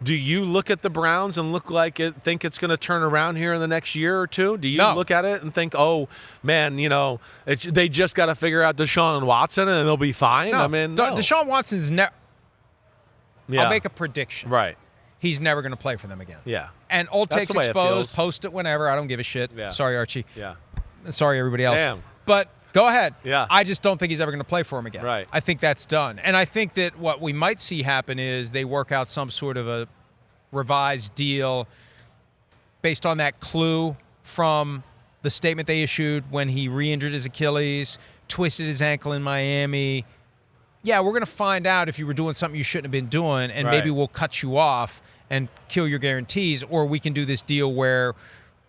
Do you look at the Browns and think it's going to turn around here in the next year or two? Do you look at it and think, oh, man, they just got to figure out Deshaun Watson and they'll be fine? No. I mean, no. Deshaun Watson's never – I'll make a prediction. Right. He's never going to play for them again. Yeah. And old That's takes the way it exposed, feels. post it whenever. I don't give a shit. Yeah. Sorry, Archie. Yeah. Sorry, everybody else. Damn. But go ahead. Yeah. I just don't think he's ever going to play for him again. Right. I think that's done. And I think that what we might see happen is they work out some sort of a revised deal based on that clue from the statement they issued when he re-injured his Achilles, twisted his ankle in Miami. Yeah, we're going to find out if you were doing something you shouldn't have been doing, and maybe we'll cut you off and kill your guarantees, or we can do this deal where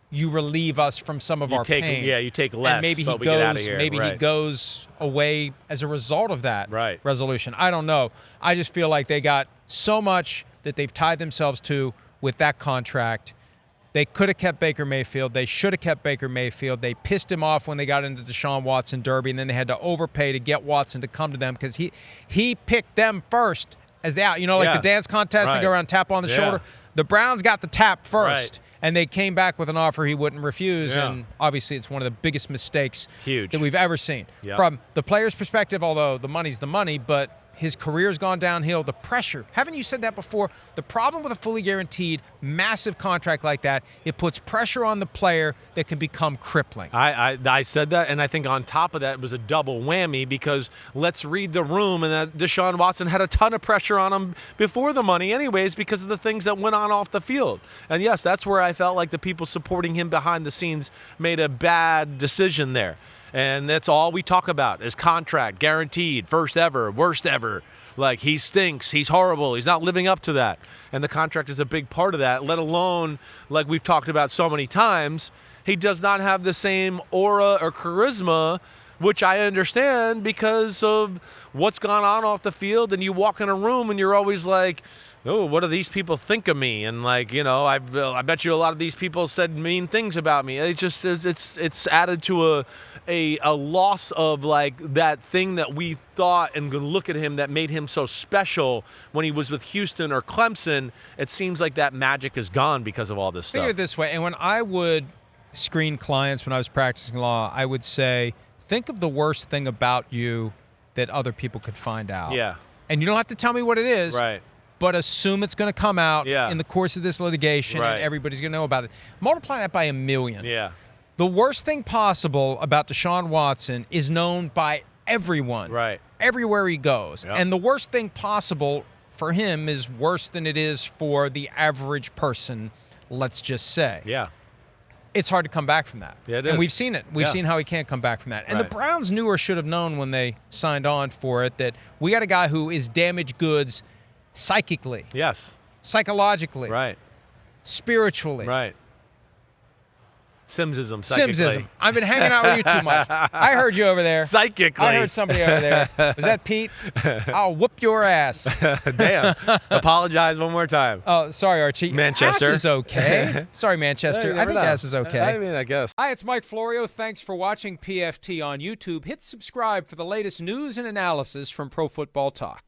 you relieve us from some of our pain. Yeah, you take less, and maybe but he we goes, get out of here. Maybe he goes away as a result of that resolution. I don't know. I just feel like they got so much that they've tied themselves to with that contract. They could have kept Baker Mayfield. They should have kept Baker Mayfield. They pissed him off when they got into the Deshaun Watson derby, and then they had to overpay to get Watson to come to them because he picked them first as the out. Like the dance contest, they go around, tap on the shoulder. The Browns got the tap first, and they came back with an offer he wouldn't refuse, and obviously it's one of the biggest mistakes that we've ever seen. From the player's perspective, although the money's the money, but his career's gone downhill. The pressure. Haven't you said that before? The problem with a fully guaranteed, massive contract like that, it puts pressure on the player that can become crippling. I said that, and I think on top of that, it was a double whammy because let's read the room, and that Deshaun Watson had a ton of pressure on him before the money anyways because of the things that went on off the field. And, yes, that's where I felt like the people supporting him behind the scenes made a bad decision there. And that's all we talk about is contract, guaranteed, first ever, worst ever. Like, he stinks, he's horrible, he's not living up to that. And the contract is a big part of that, let alone, like we've talked about so many times, he does not have the same aura or charisma, which I understand because of what's gone on off the field. And you walk in a room and you're always like, oh, what do these people think of me? And I bet you a lot of these people said mean things about me. It just it's added to a loss of like that thing that we thought and look at him that made him so special when he was with Houston or Clemson. It seems like that magic is gone because of all this stuff. Think of it this way, and when I would screen clients when I was practicing law, I would say, think of the worst thing about you that other people could find out. Yeah. And you don't have to tell me what it is. Right. But assume it's going to come out in the course of this litigation and everybody's going to know about it. Multiply that by 1 million. Yeah. The worst thing possible about Deshaun Watson is known by everyone. Right. Everywhere he goes. Yep. And the worst thing possible for him is worse than it is for the average person, let's just say. Yeah. It's hard to come back from that. Yeah, it and is. we've seen it. We've seen how he can't come back from that. And the Browns knew or should have known when they signed on for it that we got a guy who is damaged goods psychically. Yes. Psychologically. Right. Spiritually. Right. Simsism. Psychically. Simsism. I've been hanging out with you too much. I heard you over there. Psychically. I heard somebody over there. Was that Pete? I'll whoop your ass. Damn. Apologize one more time. Oh, sorry, Archie. Manchester. Ass is okay. Sorry, Manchester. I think ass is okay. I mean, I guess. Hi, it's Mike Florio. Thanks for watching PFT on YouTube. Hit subscribe for the latest news and analysis from Pro Football Talk.